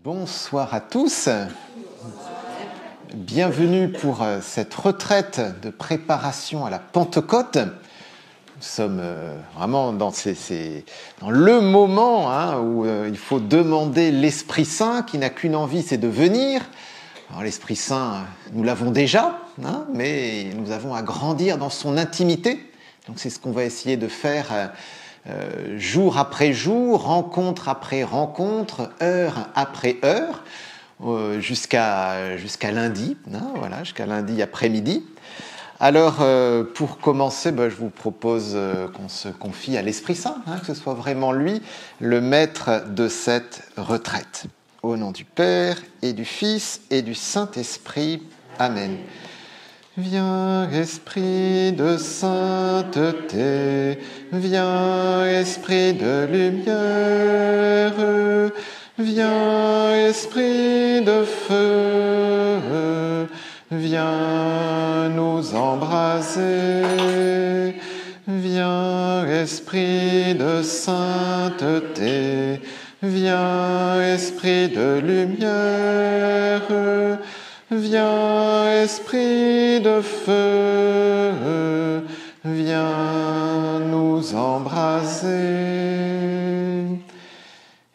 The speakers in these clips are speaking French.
Bonsoir à tous, bienvenue pour cette retraite de préparation à la Pentecôte. Nous sommes vraiment dans le moment où il faut demander l'Esprit Saint qui n'a qu'une envie, c'est de venir. Alors l'Esprit Saint, nous l'avons déjà, mais nous avons à grandir dans son intimité. Donc c'est ce qu'on va essayer de faire jour après jour, rencontre après rencontre, heure après heure, jusqu'à lundi, jusqu'à lundi après-midi. Alors, pour commencer, je vous propose qu'on se confie à l'Esprit Saint, que ce soit vraiment lui le maître de cette retraite. Au nom du Père et du Fils et du Saint-Esprit. Amen. Viens, Esprit de sainteté, viens, Esprit de lumière, viens, Esprit de feu, viens nous embraser. Viens, Esprit de sainteté, viens, Esprit de lumière, viens, Esprit de feu, viens nous embraser.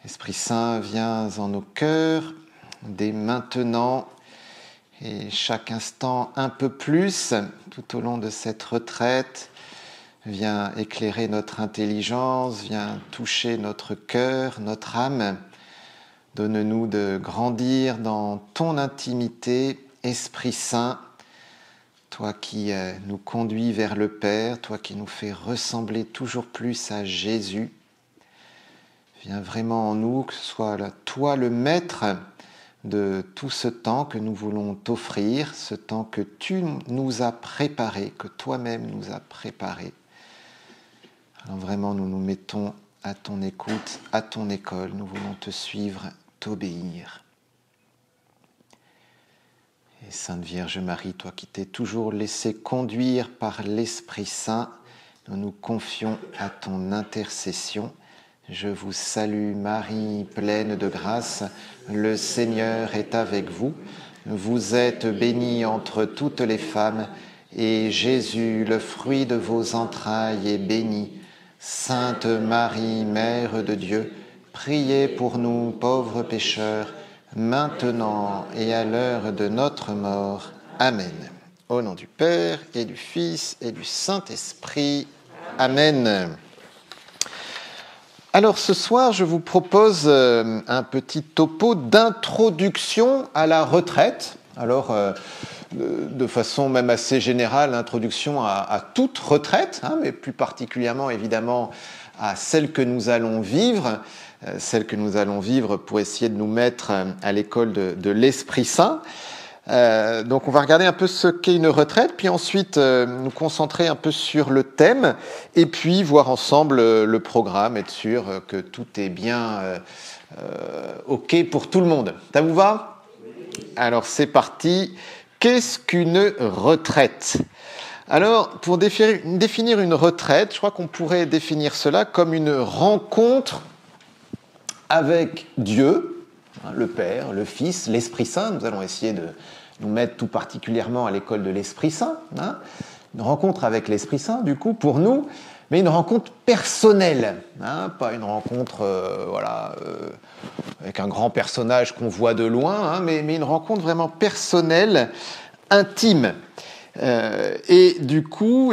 Esprit Saint, viens en nos cœurs dès maintenant et chaque instant un peu plus tout au long de cette retraite. Viens éclairer notre intelligence, viens toucher notre cœur, notre âme. Donne-nous de grandir dans ton intimité, Esprit Saint, toi qui nous conduis vers le Père, toi qui nous fais ressembler toujours plus à Jésus. Viens vraiment en nous, que ce soit toi le maître de tout ce temps que nous voulons t'offrir, ce temps que tu nous as préparé, que toi-même nous as préparé. Alors vraiment, nous nous mettons à ton écoute, à ton école, nous voulons te suivre, t'obéir. Et Sainte Vierge Marie, toi qui t'es toujours laissée conduire par l'Esprit Saint, nous nous confions à ton intercession. Je vous salue Marie, pleine de grâce, le Seigneur est avec vous. Vous êtes bénie entre toutes les femmes, et Jésus, le fruit de vos entrailles, est béni. Sainte Marie, Mère de Dieu, priez pour nous pauvres pécheurs, maintenant et à l'heure de notre mort. Amen. Au nom du Père et du Fils et du Saint-Esprit. Amen. Alors ce soir, je vous propose un petit topo d'introduction à la retraite. Alors, de façon même assez générale, introduction à toute retraite, mais plus particulièrement évidemment à celle que nous allons vivre, pour essayer de nous mettre à l'école de l'Esprit Saint. Donc on va regarder un peu ce qu'est une retraite, puis ensuite nous concentrer un peu sur le thème, et puis voir ensemble le programme, être sûr que tout est bien OK pour tout le monde. Ça vous va ? Alors c'est parti. Qu'est-ce qu'une retraite ? Alors pour définir une retraite, je crois qu'on pourrait définir cela comme une rencontre avec Dieu, le Père, le Fils, l'Esprit Saint. Nous allons essayer de nous mettre tout particulièrement à l'école de l'Esprit Saint. Une rencontre avec l'Esprit Saint, du coup, pour nous, mais une rencontre personnelle. Pas une rencontre avec un grand personnage qu'on voit de loin, mais une rencontre vraiment personnelle, intime. Et du coup,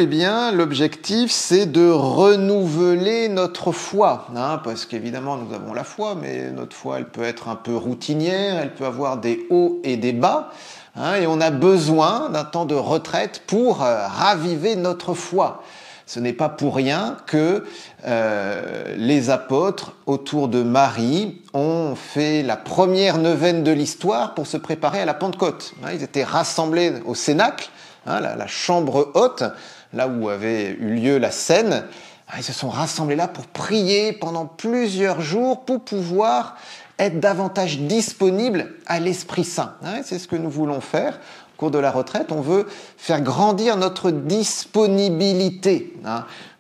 l'objectif, c'est de renouveler notre foi, parce qu'évidemment, nous avons la foi, mais notre foi, elle peut être un peu routinière, elle peut avoir des hauts et des bas, et on a besoin d'un temps de retraite pour raviver notre foi. Ce n'est pas pour rien que les apôtres, autour de Marie, ont fait la première neuvaine de l'histoire pour se préparer à la Pentecôte. Ils étaient rassemblés au Cénacle, la chambre haute, là où avait eu lieu la scène. Ils se sont rassemblés là pour prier pendant plusieurs jours pour pouvoir être davantage disponibles à l'Esprit Saint. C'est ce que nous voulons faire au cours de la retraite, on veut faire grandir notre disponibilité.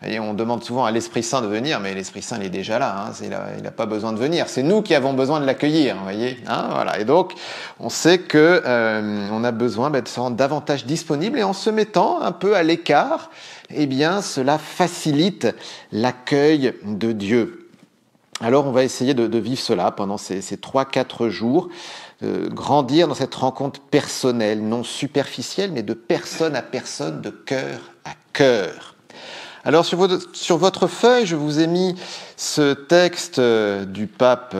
Et on demande souvent à l'Esprit Saint de venir, mais l'Esprit Saint il est déjà là, il n'a pas besoin de venir. C'est nous qui avons besoin de l'accueillir, vous voyez. Voilà. Et donc, on sait que on a besoin de se rendre davantage disponible, et en se mettant un peu à l'écart, eh bien, cela facilite l'accueil de Dieu. Alors, on va essayer de vivre cela pendant ces 3-4 jours, grandir dans cette rencontre personnelle, non superficielle, mais de personne à personne, de cœur à cœur. Alors, sur votre feuille, je vous ai mis ce texte du pape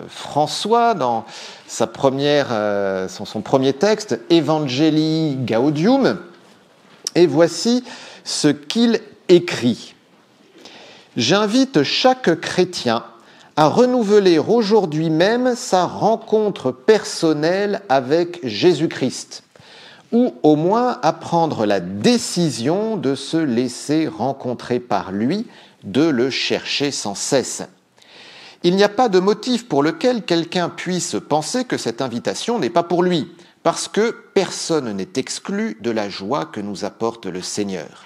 François dans son premier texte, Evangelii Gaudium, et voici ce qu'il écrit. « J'invite chaque chrétien à renouveler aujourd'hui même sa rencontre personnelle avec Jésus-Christ, ou au moins à prendre la décision de se laisser rencontrer par lui, de le chercher sans cesse. Il n'y a pas de motif pour lequel quelqu'un puisse penser que cette invitation n'est pas pour lui, parce que personne n'est exclu de la joie que nous apporte le Seigneur.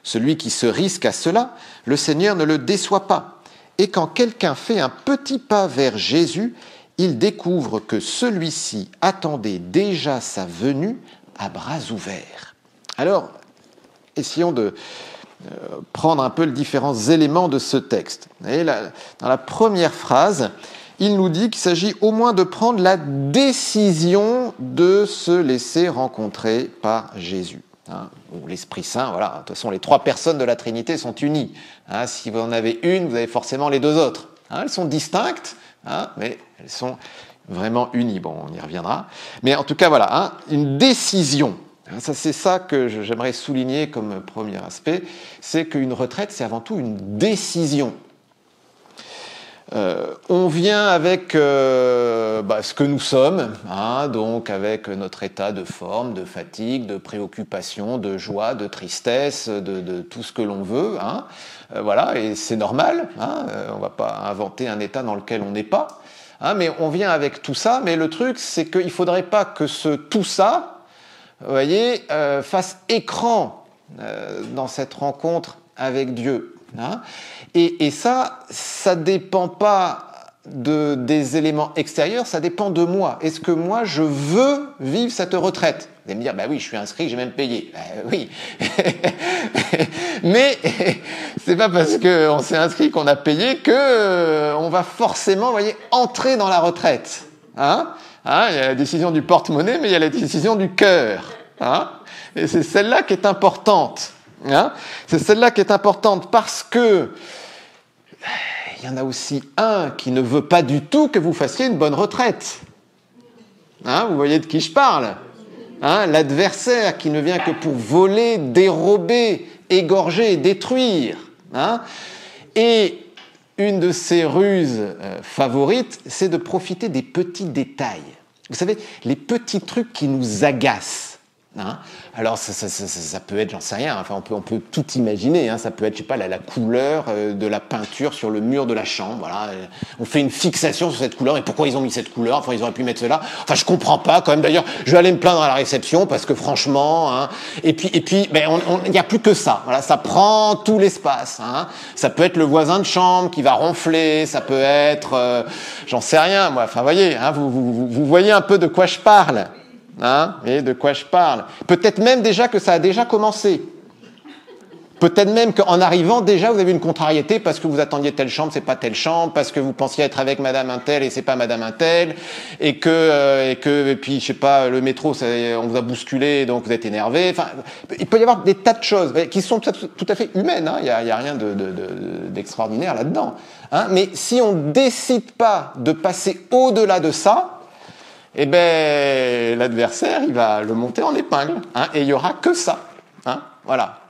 Celui qui se risque à cela, le Seigneur ne le déçoit pas. Et quand quelqu'un fait un petit pas vers Jésus, il découvre que celui-ci attendait déjà sa venue à bras ouverts. » Alors, essayons de prendre un peu les différents éléments de ce texte. Vous voyez, dans la première phrase, il nous dit qu'il s'agit au moins de prendre la décision de se laisser rencontrer par Jésus. Ou l'Esprit Saint, voilà. De toute façon, les 3 personnes de la Trinité sont unies. Si vous en avez une, vous avez forcément les 2 autres. Elles sont distinctes, mais elles sont vraiment unies. Bon, on y reviendra. Mais en tout cas, voilà, une décision. Ça, c'est ça que j'aimerais souligner comme premier aspect, c'est qu'une retraite, c'est avant tout une décision. On vient avec ce que nous sommes, donc avec notre état de forme, de fatigue, de préoccupation, de joie, de tristesse, de tout ce que l'on veut. Voilà, et c'est normal. On ne va pas inventer un état dans lequel on n'est pas. Mais on vient avec tout ça. Mais le truc, c'est qu'il ne faudrait pas que ce tout ça, vous voyez, fasse écran dans cette rencontre avec Dieu. Et ça dépend pas des éléments extérieurs, ça dépend de moi. Est-ce que moi, je veux vivre cette retraite ? Vous allez me dire, oui, je suis inscrit, j'ai même payé. Oui. Mais c'est pas parce qu'on s'est inscrit qu'on a payé que on va forcément, vous voyez, entrer dans la retraite. Il y a la décision du porte-monnaie, mais il y a la décision du cœur. Et c'est celle-là qui est importante. C'est celle-là qui est importante parce que il y en a aussi un qui ne veut pas du tout que vous fassiez une bonne retraite. Vous voyez de qui je parle ? L'adversaire qui ne vient que pour voler, dérober, égorger, détruire. Et une de ses ruses favorites, c'est de profiter des petits détails. Vous savez, les petits trucs qui nous agacent. Alors ça peut être, j'en sais rien, enfin on peut tout imaginer, ça peut être, je sais pas, la couleur de la peinture sur le mur de la chambre, voilà, on fait une fixation sur cette couleur, et pourquoi ils ont mis cette couleur, enfin ils auraient pu mettre cela, enfin je comprends pas quand même, d'ailleurs je vais aller me plaindre à la réception parce que franchement, et puis il n'y a plus que ça, voilà, ça prend tout l'espace, ça peut être le voisin de chambre qui va ronfler, ça peut être, j'en sais rien moi, enfin voyez, vous voyez un peu de quoi je parle. Et de quoi je parle. Peut-être même déjà que ça a déjà commencé. Peut-être même qu'en arrivant, déjà, vous avez une contrariété parce que vous attendiez telle chambre, c'est pas telle chambre, parce que vous pensiez être avec madame un tel et c'est pas madame un tel, et puis, je sais pas, le métro, on vous a bousculé, donc vous êtes énervé. Enfin, il peut y avoir des tas de choses qui sont tout à fait humaines, il y a rien d'extraordinaire là-dedans. Mais si on décide pas de passer au-delà de ça, l'adversaire, il va le monter en épingle, et il y aura que ça, voilà,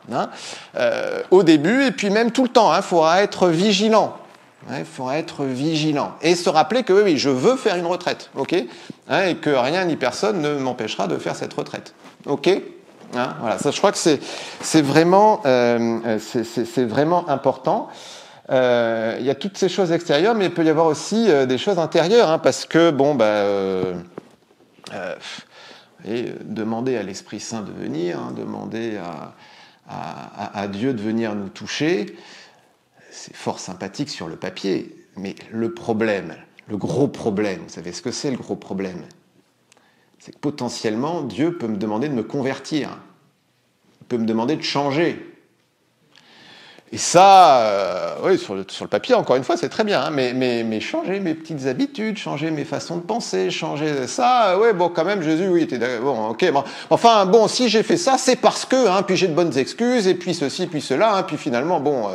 au début et puis même tout le temps, faudra être vigilant, faudra être vigilant et se rappeler que oui, je veux faire une retraite, ok, et que rien ni personne ne m'empêchera de faire cette retraite, ok, voilà, ça je crois que c'est vraiment important. Il y a toutes ces choses extérieures, mais il peut y avoir aussi des choses intérieures, parce que et demander à l'Esprit Saint de venir, demander à Dieu de venir nous toucher, c'est fort sympathique sur le papier, mais le problème, le gros problème, vous savez ce que c'est le gros problème? C'est que potentiellement, Dieu peut me demander de me convertir, il peut me demander de changer. Et ça, oui, sur le papier, encore une fois, c'est très bien, mais changer mes petites habitudes, changer mes façons de penser, changer ça, ouais, bon, quand même, Jésus, oui, était bon, ok, bon. Enfin, bon, si j'ai fait ça, c'est parce que, puis j'ai de bonnes excuses, et puis ceci, puis cela, puis finalement, bon,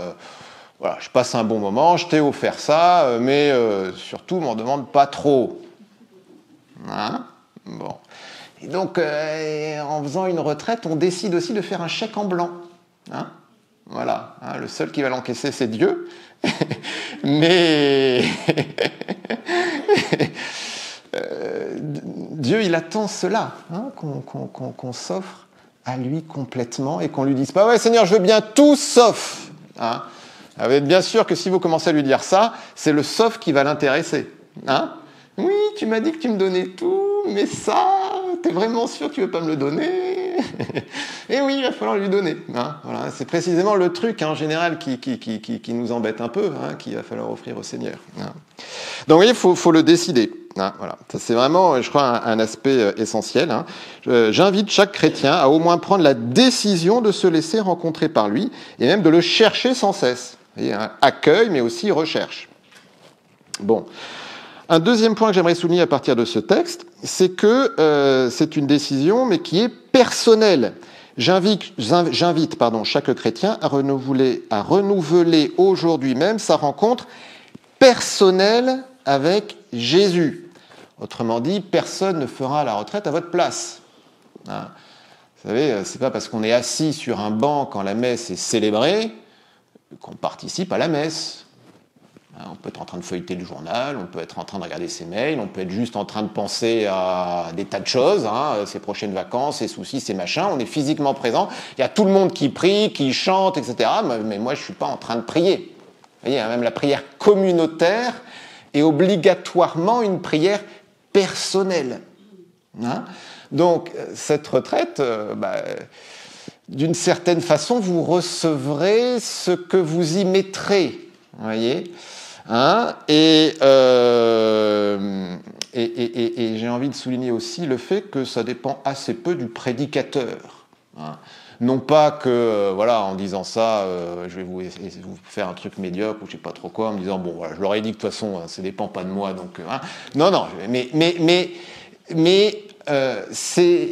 voilà, je passe un bon moment, je t'ai offert ça, mais surtout, m'en demande pas trop. Bon. Et donc, en faisant une retraite, on décide aussi de faire un chèque en blanc. Voilà, le seul qui va l'encaisser, c'est Dieu. Mais Dieu, il attend cela, qu'on s'offre à lui complètement et qu'on lui dise pas « Ouais, Seigneur, je veux bien tout sauf ». Vous êtes bien sûr que si vous commencez à lui dire ça, c'est le sauf qui va l'intéresser. Oui, tu m'as dit que tu me donnais tout, mais ça, t'es vraiment sûr que tu veux pas me le donner? Et oui, il va falloir lui donner. Voilà, c'est précisément le truc en général qui nous embête un peu, qu'il va falloir offrir au Seigneur. Donc, vous voyez, il faut le décider. Voilà. Ça, c'est vraiment, je crois, un aspect essentiel. J'invite chaque chrétien à au moins prendre la décision de se laisser rencontrer par lui et même de le chercher sans cesse. Vous voyez, accueil, mais aussi recherche. Bon. Un deuxième point que j'aimerais souligner à partir de ce texte, c'est que c'est une décision, mais qui est personnelle. J'invite chaque chrétien à renouveler aujourd'hui même sa rencontre personnelle avec Jésus. Autrement dit, personne ne fera la retraite à votre place. Vous savez, c'est pas parce qu'on est assis sur un banc quand la messe est célébrée qu'on participe à la messe. On peut être en train de feuilleter le journal, on peut être en train de regarder ses mails, on peut être juste en train de penser à des tas de choses, ses prochaines vacances, ses soucis, ses machins. On est physiquement présent. Il y a tout le monde qui prie, qui chante, etc. Mais moi, je ne suis pas en train de prier. Vous voyez, même la prière communautaire est obligatoirement une prière personnelle. Donc, cette retraite, d'une certaine façon, vous recevrez ce que vous y mettrez. Vous voyez, et j'ai envie de souligner aussi le fait que ça dépend assez peu du prédicateur. Non pas que, en disant ça, je vais vous faire un truc médiocre ou je sais pas trop quoi, en me disant, bon, voilà, je leur ai dit que de toute façon, ça dépend pas de moi, donc... Non, mais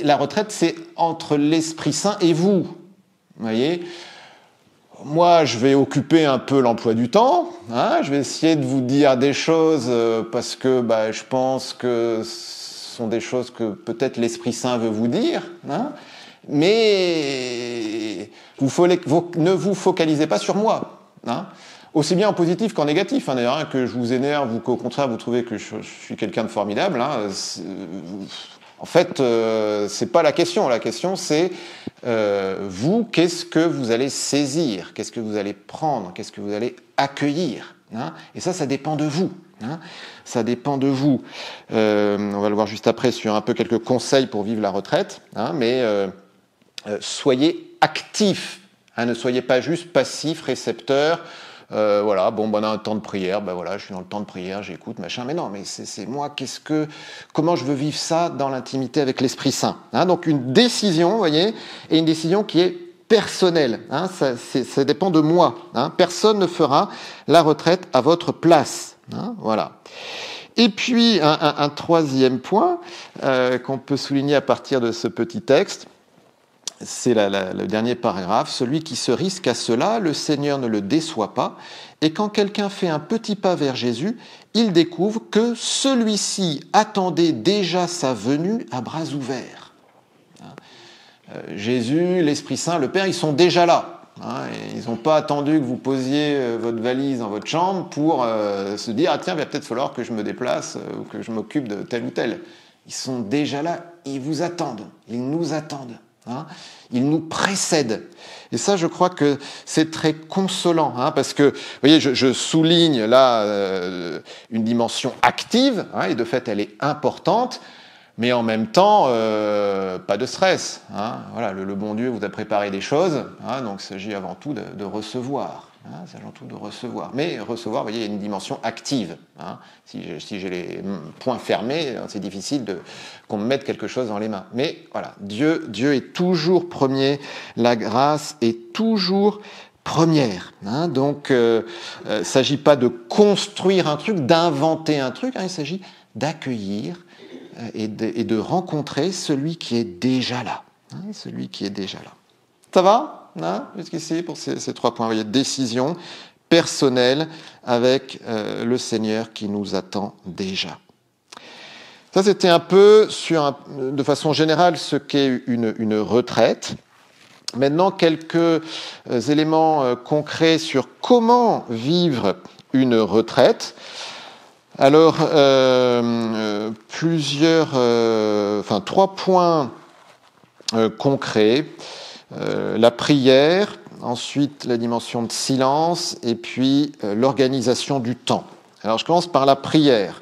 la retraite, c'est entre l'Esprit Saint et vous. Vous voyez ? Moi, je vais occuper un peu l'emploi du temps. Je vais essayer de vous dire des choses parce que je pense que ce sont des choses que peut-être l'Esprit Saint veut vous dire. Mais ne vous focalisez pas sur moi. Aussi bien en positif qu'en négatif, d'ailleurs, que je vous énerve ou qu'au contraire vous trouvez que je suis quelqu'un de formidable. En fait, c'est pas la question. La question, c'est vous, qu'est-ce que vous allez saisir? Qu'est-ce que vous allez prendre? Qu'est-ce que vous allez accueillir? Et ça dépend de vous. Ça dépend de vous. On va le voir juste après sur un peu quelques conseils pour vivre la retraite. Mais soyez actifs. Ne soyez pas juste passifs, récepteurs. On a un temps de prière, je suis dans le temps de prière, j'écoute, machin, mais non, mais c'est moi, comment je veux vivre ça dans l'intimité avec l'Esprit Saint. Donc une décision, vous voyez, et une décision qui est personnelle, ça dépend de moi. Personne ne fera la retraite à votre place. Voilà. Et puis un troisième point qu'on peut souligner à partir de ce petit texte, c'est le dernier paragraphe. Celui qui se risque à cela, le Seigneur ne le déçoit pas. Et quand quelqu'un fait un petit pas vers Jésus, il découvre que celui-ci attendait déjà sa venue à bras ouverts. Jésus, l'Esprit Saint, le Père, ils sont déjà là. Ils n'ont pas attendu que vous posiez votre valise dans votre chambre pour se dire « Ah tiens, il va peut-être falloir que je me déplace ou que je m'occupe de tel ou tel. » Ils sont déjà là, ils vous attendent, ils nous attendent. Ils nous précèdent. Et ça, je crois que c'est très consolant, parce que, vous voyez, je souligne là une dimension active, et de fait, elle est importante, Mais en même temps, pas de stress. Hein. Voilà, le bon Dieu vous a préparé des choses, hein, donc il s'agit avant tout de recevoir. Hein, il s'agit avant tout de recevoir. Mais recevoir, vous voyez, il y a une dimension active. Hein. Si j'ai les poings fermés, c'est difficile qu'on me mette quelque chose dans les mains. Mais voilà, Dieu est toujours premier, la grâce est toujours première. Hein. Donc, il ne s'agit pas de construire un truc, d'inventer un truc, hein, il s'agit d'accueillir et de rencontrer celui qui est déjà là. Hein, celui qui est déjà là. Ça va hein, jusqu'ici pour ces 3 points. Vous voyez, décision personnelle avec le Seigneur qui nous attend déjà. Ça, c'était un peu, de façon générale, ce qu'est une retraite. Maintenant, quelques éléments concrets sur comment vivre une retraite. Alors, 3 points concrets. La prière, ensuite la dimension de silence, et puis l'organisation du temps. Alors, je commence par la prière.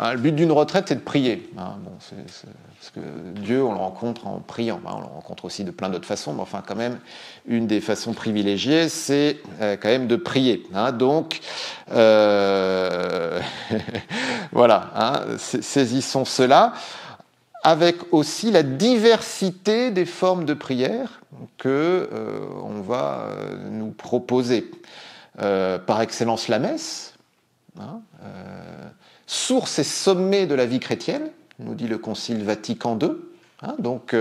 Le but d'une retraite, c'est de prier. Parce que Dieu, on le rencontre en priant. On le rencontre aussi de plein d'autres façons, mais enfin, quand même, une des façons privilégiées, c'est quand même de prier. Donc, voilà, saisissons cela, avec aussi la diversité des formes de prière que on va nous proposer. Par excellence, la messe, source et sommet de la vie chrétienne, nous dit le Concile Vatican II. Donc,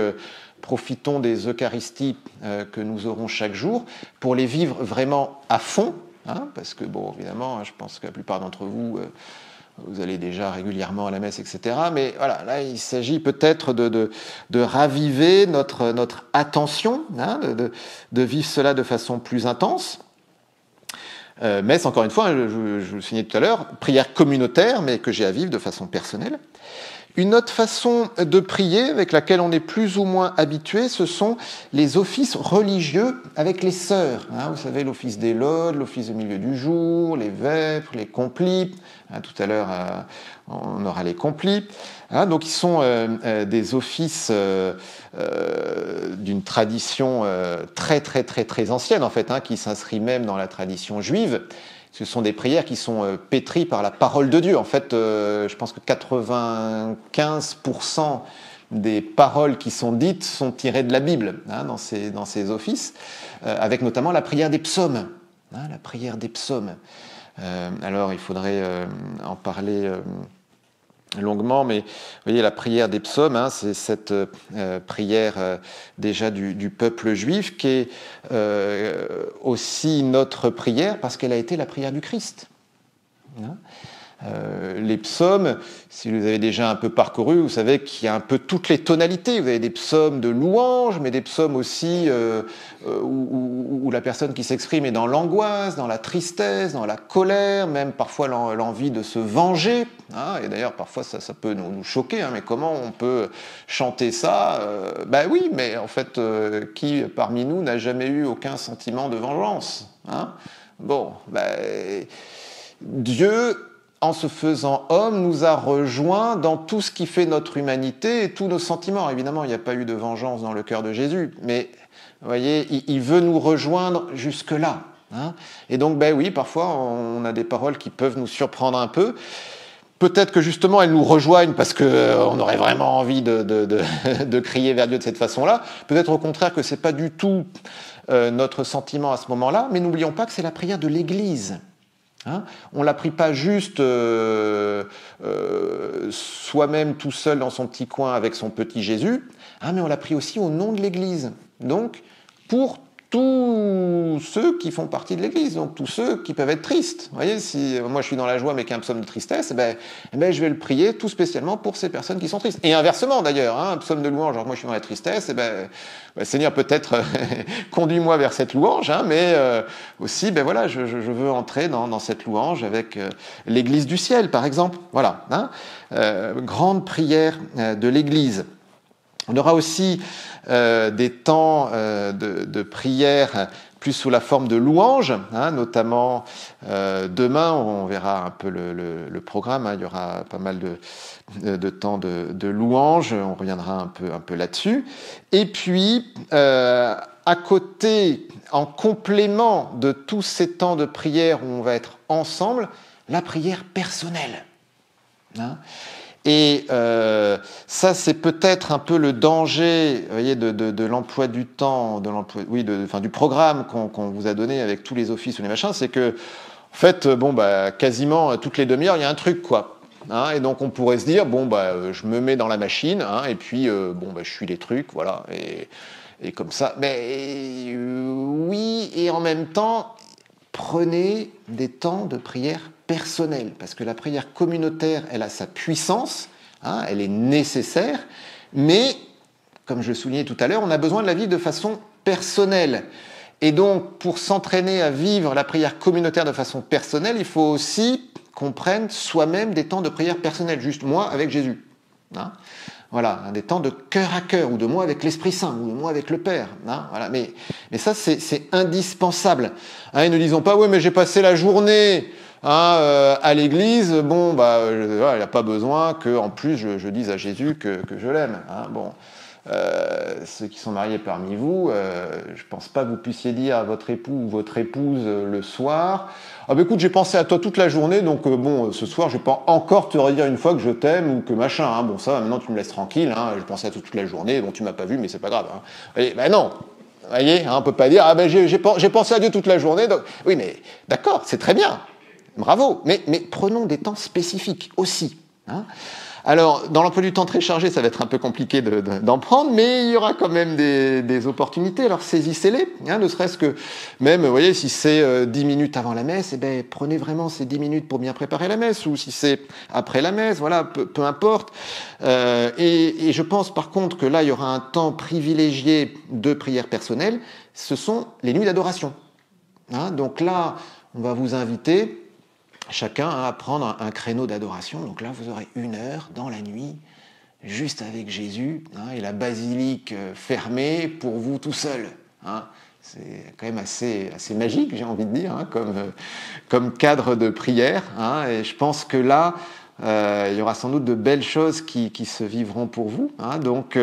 profitons des Eucharisties que nous aurons chaque jour pour les vivre vraiment à fond, parce que, bon, évidemment, je pense que la plupart d'entre vous, vous allez déjà régulièrement à la messe, etc. Mais voilà, là, il s'agit peut-être de raviver notre attention, de vivre cela de façon plus intense. Messe, encore une fois, je vous le signalais tout à l'heure, prière communautaire, mais que j'ai à vivre de façon personnelle. Une autre façon de prier, avec laquelle on est plus ou moins habitué, ce sont les offices religieux avec les sœurs. Vous savez, l'office des laudes, l'office au milieu du jour, les vêpres, les complis. Tout à l'heure, on aura les complis. Donc, ils sont des offices d'une tradition très, très, très, très ancienne, en fait, qui s'inscrit même dans la tradition juive. Ce sont des prières qui sont pétries par la parole de Dieu. En fait, je pense que 95% des paroles qui sont dites sont tirées de la Bible dans ces offices, avec notamment la prière des psaumes. La prière des psaumes. Alors, il faudrait en parler longuement, mais vous voyez, la prière des psaumes, c'est cette prière déjà du peuple juif qui est aussi notre prière parce qu'elle a été la prière du Christ. Les psaumes, si vous avez déjà un peu parcouru, vous savez qu'il y a un peu toutes les tonalités. Vous avez des psaumes de louange, mais des psaumes aussi où la personne qui s'exprime est dans l'angoisse, dans la tristesse, dans la colère, même parfois l'envie de se venger. Et d'ailleurs, parfois, ça peut nous choquer. Mais comment on peut chanter ça oui, mais en fait, qui parmi nous n'a jamais eu aucun sentiment de vengeance Dieu, en se faisant homme, nous a rejoints dans tout ce qui fait notre humanité et tous nos sentiments. Évidemment, il n'y a pas eu de vengeance dans le cœur de Jésus, mais vous voyez, il veut nous rejoindre jusque-là. Et donc, oui, parfois, on a des paroles qui peuvent nous surprendre un peu. Peut-être que justement, elles nous rejoignent parce qu'on aurait vraiment envie de crier vers Dieu de cette façon-là. Peut-être au contraire que ce n'est pas du tout notre sentiment à ce moment-là, mais n'oublions pas que c'est la prière de l'Église. On ne la prie pas juste soi-même tout seul dans son petit coin avec son petit Jésus, mais on la prie aussi au nom de l'Église. Donc, pour tous ceux qui font partie de l'Église, donc tous ceux qui peuvent être tristes. Vous voyez, si moi je suis dans la joie mais qu'il y a un psaume de tristesse, je vais le prier tout spécialement pour ces personnes qui sont tristes. Et inversement d'ailleurs, un psaume de louange, genre moi je suis dans la tristesse, Seigneur peut-être conduis-moi vers cette louange, mais aussi je veux entrer dans cette louange avec l'Église du ciel par exemple. Voilà, grande prière de l'Église. On aura aussi des temps de prière plus sous la forme de louanges, notamment demain, on verra un peu le programme, il y aura pas mal de temps de louanges, on reviendra un peu là-dessus. Et puis, à côté, en complément de tous ces temps de prière où on va être ensemble, la prière personnelle. Et ça, c'est peut-être un peu le danger, vous voyez, de l'emploi du temps, du programme qu'on vous a donné avec tous les offices ou les machins, c'est que, en fait, quasiment toutes les demi-heures, il y a un truc, quoi. Et donc, on pourrait se dire, je me mets dans la machine, et puis, je suis les trucs, voilà, et comme ça. Mais oui, et en même temps, prenez des temps de prière personnelle, parce que la prière communautaire, elle a sa puissance, elle est nécessaire, mais, comme je le soulignais tout à l'heure, on a besoin de la vivre de façon personnelle. Et donc, pour s'entraîner à vivre la prière communautaire de façon personnelle, il faut aussi qu'on prenne soi-même des temps de prière personnelle, juste moi avec Jésus. Voilà, des temps de cœur à cœur, ou de moi avec l'Esprit Saint, ou de moi avec le Père. Voilà. Mais ça, c'est indispensable. Et ne disons pas, oui, mais j'ai passé la journée à l'église, il n'a pas besoin que, en plus, je dise à Jésus que je l'aime. Ceux qui sont mariés parmi vous, je ne pense pas que vous puissiez dire à votre époux ou votre épouse le soir, écoute, j'ai pensé à toi toute la journée, donc ce soir, je ne vais pas encore te redire une fois que je t'aime ou que machin. Ça va, maintenant tu me laisses tranquille, j'ai pensé à toi toute la journée, tu ne m'as pas vu, mais c'est pas grave. Non, vous voyez, on ne peut pas dire, j'ai pensé à Dieu toute la journée, donc... Oui, mais d'accord, c'est très bien, bravo, mais prenons des temps spécifiques aussi. Alors, dans l'emploi du temps très chargé, ça va être un peu compliqué d'en prendre, mais il y aura quand même des opportunités. Alors, saisissez-les, ne serait-ce que même, vous voyez, si c'est 10 minutes avant la messe, prenez vraiment ces 10 minutes pour bien préparer la messe, ou si c'est après la messe, voilà, peu importe. Et je pense, par contre, que là, il y aura un temps privilégié de prière personnelle, ce sont les nuits d'adoration. Donc là, on va vous inviter chacun à prendre un créneau d'adoration. Donc là, vous aurez 1 heure dans la nuit, juste avec Jésus, et la basilique fermée pour vous tout seul. C'est quand même assez magique, j'ai envie de dire, comme cadre de prière. Et je pense que là, il y aura sans doute de belles choses qui se vivront pour vous. Donc,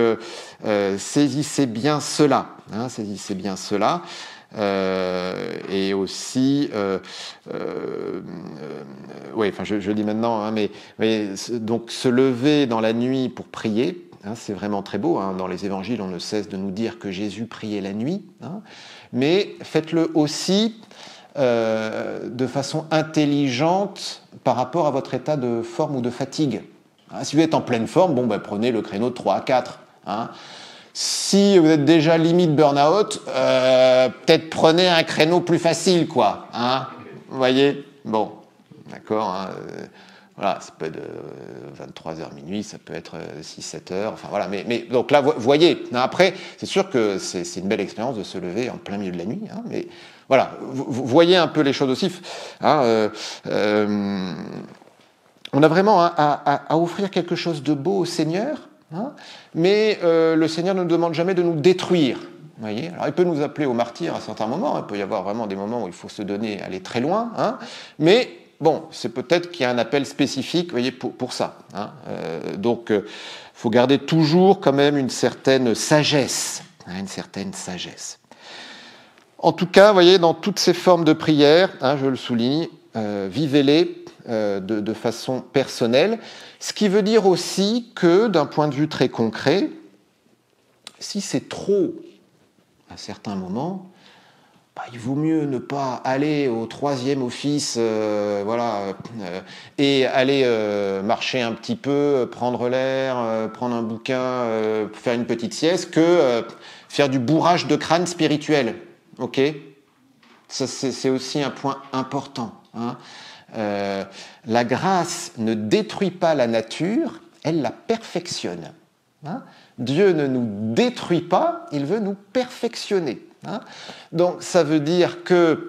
saisissez bien cela. Saisissez bien cela. Et aussi, je dis maintenant, mais donc se lever dans la nuit pour prier, c'est vraiment très beau. Dans les évangiles, on ne cesse de nous dire que Jésus priait la nuit, mais faites-le aussi de façon intelligente par rapport à votre état de forme ou de fatigue. Si vous êtes en pleine forme, prenez le créneau de 3 à 4. Si vous êtes déjà limite burn-out, peut-être prenez un créneau plus facile, quoi. Vous voyez ? Bon, d'accord. Voilà, ça peut être 23h minuit, ça peut être 6-7h, enfin voilà. Mais donc là, vous voyez. Après, c'est sûr que c'est une belle expérience de se lever en plein milieu de la nuit, mais voilà, vous voyez un peu les choses aussi. On a vraiment à offrir quelque chose de beau au Seigneur. Mais le Seigneur ne nous demande jamais de nous détruire. Voyez, alors il peut nous appeler au martyre à certains moments, il peut y avoir vraiment des moments où il faut se donner, aller très loin, mais bon, c'est peut-être qu'il y a un appel spécifique, voyez, pour ça. Donc, il faut garder toujours quand même une certaine sagesse, En tout cas, voyez, dans toutes ces formes de prière, je le souligne, vivez-les de façon personnelle. Ce qui veut dire aussi que, d'un point de vue très concret, si c'est trop à certains moments, il vaut mieux ne pas aller au 3e office et aller marcher un petit peu, prendre l'air, prendre un bouquin, faire une petite sieste, que faire du bourrage de crâne spirituel. Ok ? Ça, c'est aussi un point important. La grâce ne détruit pas la nature, elle la perfectionne. Dieu ne nous détruit pas, il veut nous perfectionner. Hein. Donc ça veut dire que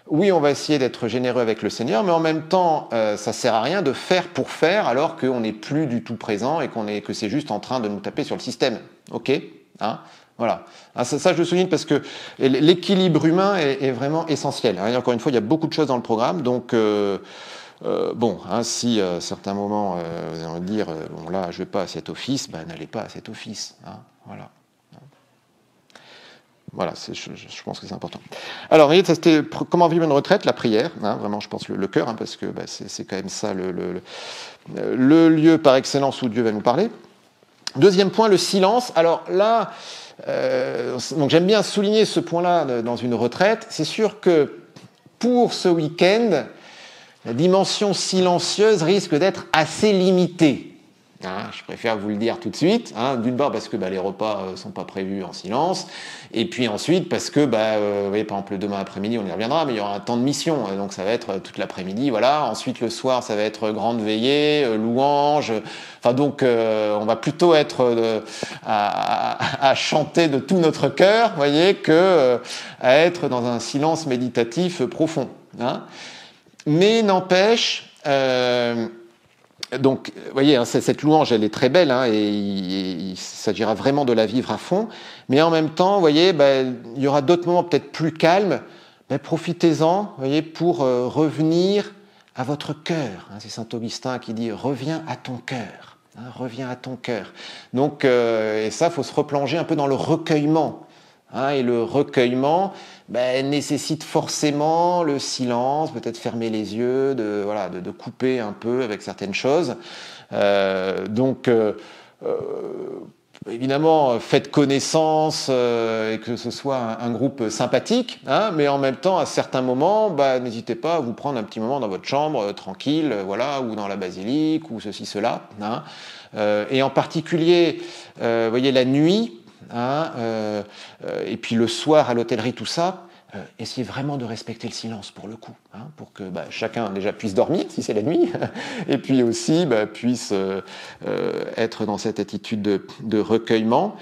oui, on va essayer d'être généreux avec le Seigneur, mais en même temps, ça sert à rien de faire pour faire alors qu'on n'est plus du tout présent et que c'est juste en train de nous taper sur le système. Ok, hein, voilà. Ah, ça, je le souligne parce que l'équilibre humain est vraiment essentiel. Hein. Et encore une fois, il y a beaucoup de choses dans le programme, donc bon, hein, si à certains moments vous allez me dire bon là, je vais pas à cet office, ben n'allez pas à cet office. Hein, voilà. Voilà, je pense que c'est important. Alors, vous voyez, ça c'était comment vivre une retraite, la prière, hein, vraiment, je pense le cœur, hein, parce que bah, c'est quand même ça le lieu par excellence où Dieu va nous parler. Deuxième point, le silence. Alors là, donc j'aime bien souligner ce point-là dans une retraite. C'est sûr que pour ce week-end, la dimension silencieuse risque d'être assez limitée. Hein, je préfère vous le dire tout de suite. Hein, d'une part parce que les repas sont pas prévus en silence, et puis ensuite parce que vous voyez, par exemple, demain après-midi, on y reviendra, mais il y aura un temps de mission, donc ça va être toute l'après-midi, voilà. Ensuite le soir, ça va être grande veillée, louange. Enfin donc, on va plutôt être à chanter de tout notre cœur, vous voyez, que à être dans un silence méditatif profond. Hein. Mais n'empêche. Donc, vous voyez, hein, cette louange, elle est très belle, hein, et il s'agira vraiment de la vivre à fond. Mais en même temps, vous voyez, il y aura d'autres moments peut-être plus calmes. Profitez-en, vous voyez, pour revenir à votre cœur. Hein, c'est saint Augustin qui dit « reviens à ton cœur hein, ». Reviens à ton cœur. Donc, et ça, il faut se replonger un peu dans le recueillement. Hein, et le recueillement nécessite forcément le silence, peut-être fermer les yeux, de couper un peu avec certaines choses. Évidemment, faites connaissance et que ce soit un groupe sympathique, hein, mais en même temps, à certains moments, n'hésitez pas à vous prendre un petit moment dans votre chambre, tranquille, voilà, ou dans la basilique, ou ceci, cela. Hein. Et en particulier, vous voyez, la nuit, hein, et puis le soir à l'hôtellerie, tout ça, essayez vraiment de respecter le silence pour le coup, hein, pour que chacun déjà puisse dormir si c'est la nuit, et puis aussi puisse être dans cette attitude de recueillement.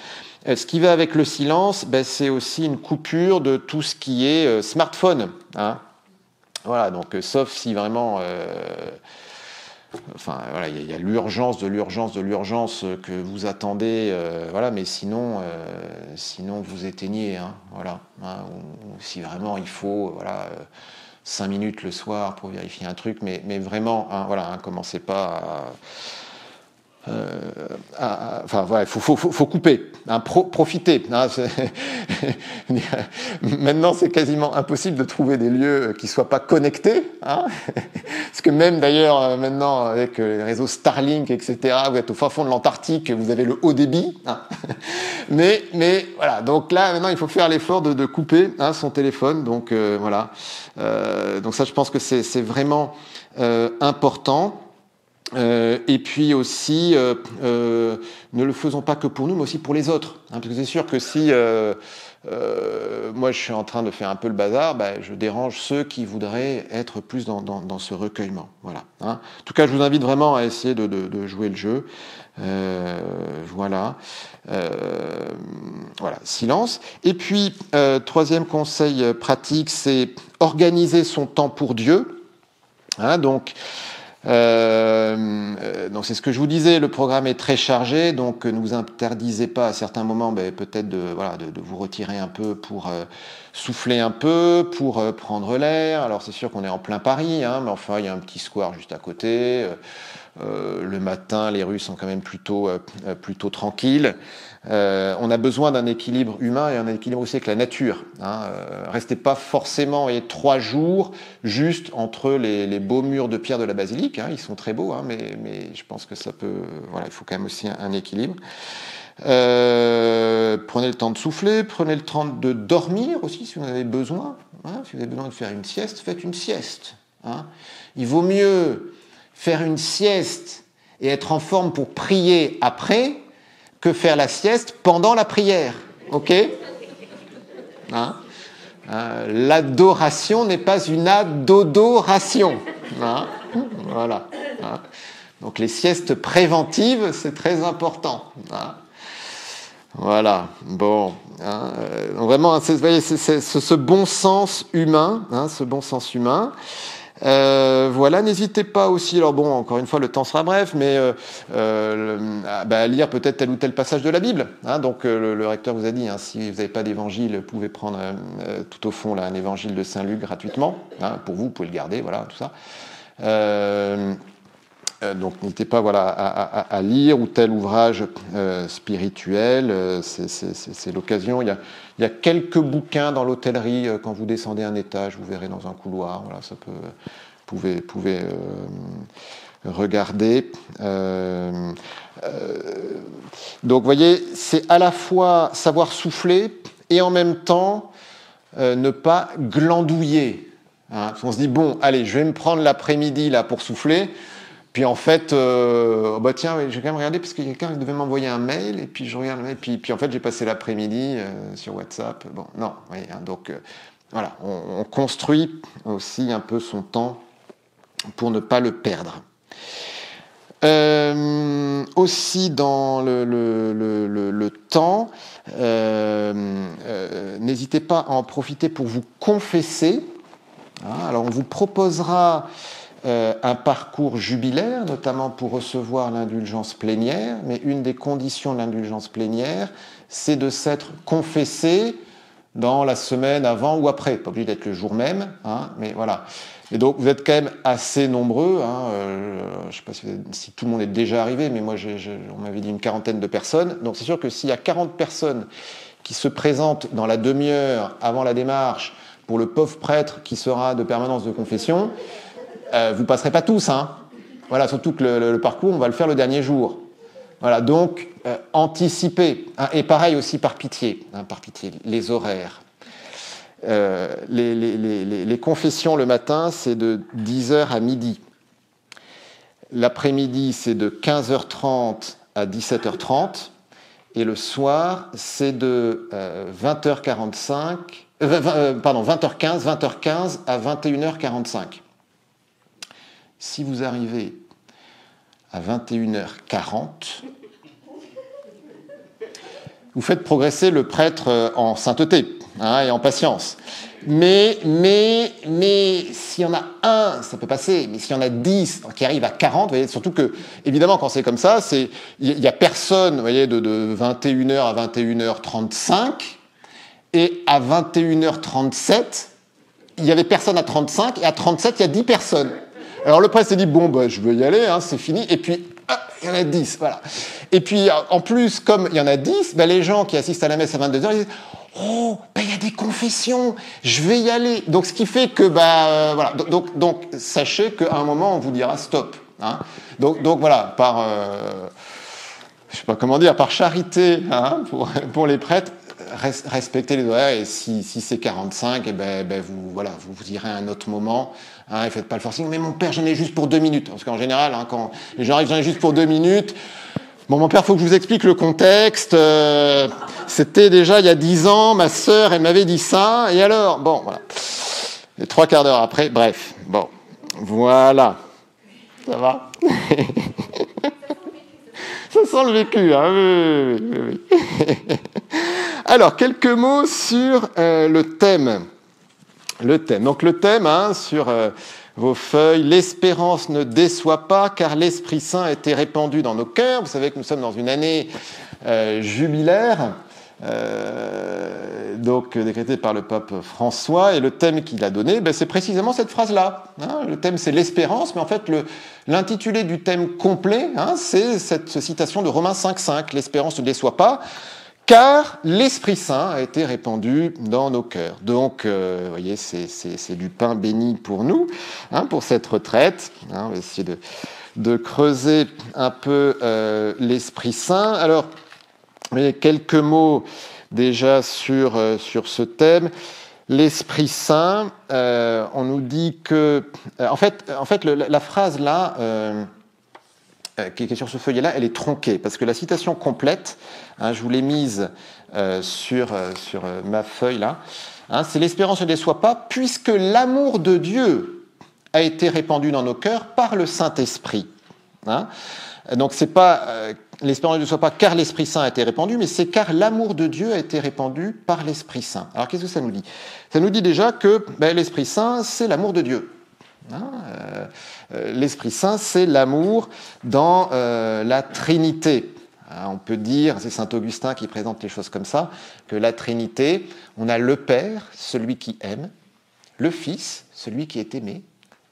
Ce qui va avec le silence, c'est aussi une coupure de tout ce qui est smartphone. Hein. Voilà, donc sauf si vraiment... Enfin, voilà, il y a l'urgence que vous attendez, voilà, mais sinon vous éteignez, hein, voilà. Hein, ou si vraiment il faut, voilà, 5 minutes le soir pour vérifier un truc, mais vraiment, hein, voilà, hein, commencez pas enfin, voilà, faut couper, hein, profiter. Hein, maintenant, c'est quasiment impossible de trouver des lieux qui soient pas connectés, hein, parce que même d'ailleurs maintenant avec les réseaux Starlink, etc., vous êtes au fin fond de l'Antarctique, vous avez le haut débit, hein, mais voilà. Donc là, maintenant, il faut faire l'effort de couper hein, son téléphone. Donc voilà. Donc ça, je pense que c'est vraiment important. Et puis aussi, ne le faisons pas que pour nous, mais aussi pour les autres. Hein, parce que c'est sûr que si moi je suis en train de faire un peu le bazar, je dérange ceux qui voudraient être plus dans ce recueillement. Voilà. Hein. En tout cas, je vous invite vraiment à essayer de jouer le jeu. Voilà. Voilà. Silence. Et puis, troisième conseil pratique, c'est organiser son temps pour Dieu. Hein, donc c'est ce que je vous disais, le programme est très chargé, donc ne vous interdisez pas à certains moments peut-être de vous retirer un peu pour souffler un peu, pour prendre l'air. Alors c'est sûr qu'on est en plein Paris, hein, mais enfin il y a un petit square juste à côté. Le matin, les rues sont quand même plutôt tranquilles. On a besoin d'un équilibre humain et un équilibre aussi avec la nature. Hein. Restez pas forcément 3 jours juste entre les beaux murs de pierre de la basilique. Hein. Ils sont très beaux, hein, mais je pense que ça peut. Voilà, il faut quand même aussi un équilibre. Prenez le temps de souffler, prenez le temps de dormir aussi si vous en avez besoin. Hein. Si vous avez besoin de faire une sieste, faites une sieste. Hein. Il vaut mieux faire une sieste et être en forme pour prier après que faire la sieste pendant la prière. Ok ? Hein ? L'adoration n'est pas une adodoration. Hein ? Voilà. Hein ? Donc les siestes préventives, c'est très important. Hein ? Voilà, bon. Donc vraiment, vous voyez, c'est ce bon sens humain, ce bon sens humain. Voilà, n'hésitez pas aussi, alors bon, encore une fois, le temps sera bref, mais à lire peut-être tel ou tel passage de la Bible. Donc le recteur vous a dit, si vous n'avez pas d'évangile, vous pouvez prendre tout au fond là, un évangile de Saint Luc gratuitement. Pour vous pouvez le garder, voilà, tout ça. Donc n'hésitez pas à lire ou tel ouvrage spirituel, c'est l'occasion. Il y a quelques bouquins dans l'hôtellerie, quand vous descendez un étage, vous verrez dans un couloir, voilà, ça peut, vous pouvez regarder. Donc vous voyez, c'est à la fois savoir souffler et en même temps ne pas glandouiller. On se dit, bon, allez, je vais me prendre l'après-midi là pour souffler. Puis en fait, tiens, je vais quand même regarder parce que quelqu'un devait m'envoyer un mail, et puis je regarde le mail, puis en fait j'ai passé l'après-midi sur WhatsApp. Bon, non, oui, donc voilà, on construit aussi un peu son temps pour ne pas le perdre. Aussi dans le temps, n'hésitez pas à en profiter pour vous confesser. Alors on vous proposera un parcours jubilaire, notamment pour recevoir l'indulgence plénière, mais une des conditions de l'indulgence plénière, c'est de s'être confessé dans la semaine avant ou après, pas obligé d'être le jour même, mais voilà. Et donc vous êtes quand même assez nombreux, je ne sais pas si tout le monde est déjà arrivé, mais moi on m'avait dit une quarantaine de personnes, donc c'est sûr que s'il y a 40 personnes qui se présentent dans la demi-heure avant la démarche pour le pauvre prêtre qui sera de permanence de confession, vous passerez pas tous, Voilà, surtout que le parcours, on va le faire le dernier jour. Voilà, donc anticipez, et pareil aussi par pitié, les horaires. Les confessions le matin, c'est de 10h à midi. L'après-midi, c'est de 15h30 à 17h30. Et le soir, c'est de 20h15 à 21h45. Si vous arrivez à 21h40, vous faites progresser le prêtre en sainteté et en patience. Mais s'il y en a un, ça peut passer, mais s'il y en a 10 qui arrivent à 40, vous voyez, surtout que, évidemment, quand c'est comme ça, il n'y a personne, vous voyez, de 21h à 21h35, et à 21h37, il n'y avait personne à 35, et à 37, il y a 10 personnes. Alors le prêtre s'est dit, je veux y aller, c'est fini, et puis, il y en a 10, voilà. Et puis, en plus, comme il y en a 10, les gens qui assistent à la messe à 22h, ils disent, il y a des confessions, je vais y aller. Donc, ce qui fait que, voilà. Donc, sachez qu'à un moment, on vous dira stop. Donc voilà, par, je sais pas comment dire, par charité, pour les prêtres, respectez les horaires, et si c'est 45, vous irez à un autre moment, et faites pas le forcing. Mais mon père, j'en ai juste pour 2 minutes. Parce qu'en général, quand les gens arrivent, j'en ai juste pour 2 minutes. Bon, mon père, faut que je vous explique le contexte. C'était déjà il y a 10 ans, ma sœur, elle m'avait dit ça, et alors, bon, voilà. Et 3/4 d'heure après, bref, bon, voilà. Ça va? Ça sent le vécu, oui. Alors, quelques mots sur le thème. Donc, le thème, sur vos feuilles, l'espérance ne déçoit pas, car l'Esprit Saint a été répandu dans nos cœurs. Vous savez que nous sommes dans une année jubilaire, donc décrétée par le pape François, et le thème qu'il a donné, c'est précisément cette phrase-là. Le thème, c'est l'espérance, mais en fait, l'intitulé du thème complet, c'est cette citation de Romains 5,5. L'espérance ne déçoit pas, car l'Esprit Saint a été répandu dans nos cœurs. Donc, vous voyez, c'est du pain béni pour nous, pour cette retraite. On va essayer de creuser un peu l'Esprit Saint. Alors, vous voyez, quelques mots déjà sur ce thème. L'Esprit Saint, on nous dit que... En fait, la phrase là... qui est sur ce feuillet-là, elle est tronquée, parce que la citation complète, je vous l'ai mise sur ma feuille là, c'est l'espérance ne déçoit pas, puisque l'amour de Dieu a été répandu dans nos cœurs par le Saint-Esprit. Donc c'est pas l'espérance de Dieu ne soit pas car l'Esprit Saint a été répandu, mais c'est car l'amour de Dieu a été répandu par l'Esprit Saint. Alors qu'est-ce que ça nous dit? Ça nous dit déjà que l'Esprit Saint, c'est l'amour de Dieu. L'Esprit Saint, c'est l'amour dans la Trinité. On peut dire, c'est saint Augustin qui présente les choses comme ça, que la Trinité, on a le Père, celui qui aime, le Fils, celui qui est aimé,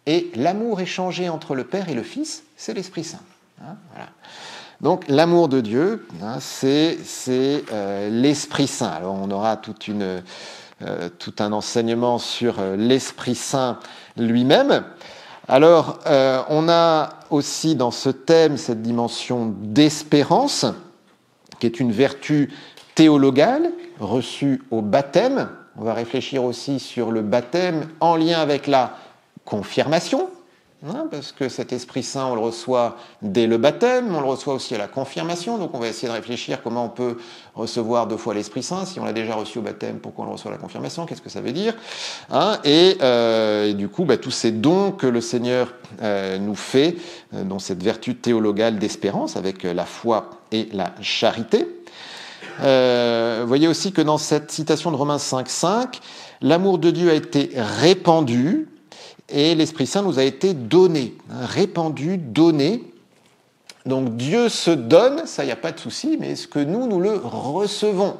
et l'amour échangé entre le Père et le Fils, c'est l'Esprit Saint. Voilà. Donc l'amour de Dieu, c'est l'Esprit Saint. Alors on aura tout un enseignement sur l'Esprit Saint lui-même. Alors on a aussi dans ce thème cette dimension d'espérance, qui est une vertu théologale reçue au baptême. On va réfléchir aussi sur le baptême en lien avec la confirmation, parce que cet Esprit Saint, on le reçoit dès le baptême, on le reçoit aussi à la confirmation, donc on va essayer de réfléchir comment on peut recevoir 2 fois l'Esprit Saint. Si on l'a déjà reçu au baptême, pourquoi on le reçoit à la confirmation? Qu'est-ce que ça veut dire? Et du coup, tous ces dons que le Seigneur nous fait, dont cette vertu théologale d'espérance, avec la foi et la charité. Vous voyez aussi que dans cette citation de Romains 5,5, l'amour de Dieu a été répandu, et l'Esprit Saint nous a été donné, répandu, donné. Donc Dieu se donne, ça, il n'y a pas de souci, mais est-ce que nous le recevons?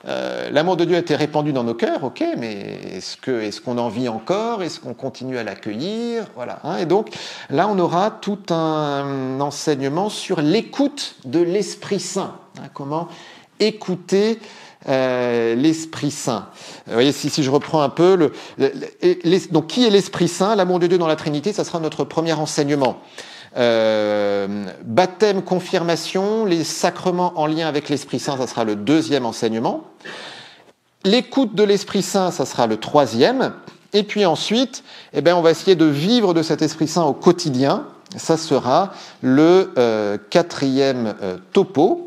L'amour de Dieu a été répandu dans nos cœurs, ok, mais est-ce qu'on en vit encore? Est-ce qu'on continue à l'accueillir? Voilà. Et donc là, on aura tout un enseignement sur l'écoute de l'Esprit Saint. Comment écouter l'Esprit Saint. Vous voyez, si je reprends un peu, donc qui est l'Esprit Saint? L'amour de Dieu dans la Trinité, ça sera notre premier enseignement. Baptême, confirmation, les sacrements en lien avec l'Esprit Saint, ça sera le 2e enseignement. L'écoute de l'Esprit Saint, ça sera le 3e. Et puis ensuite, on va essayer de vivre de cet Esprit Saint au quotidien. Ça sera le 4e topo.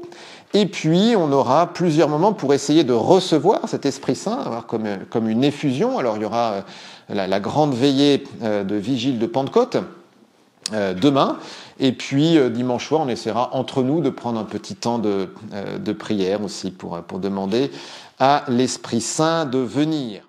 Et puis, on aura plusieurs moments pour essayer de recevoir cet Esprit Saint, avoir comme une effusion. Alors, il y aura la grande veillée de vigile de Pentecôte demain. Et puis, dimanche soir, on essaiera entre nous de prendre un petit temps de prière aussi pour demander à l'Esprit Saint de venir.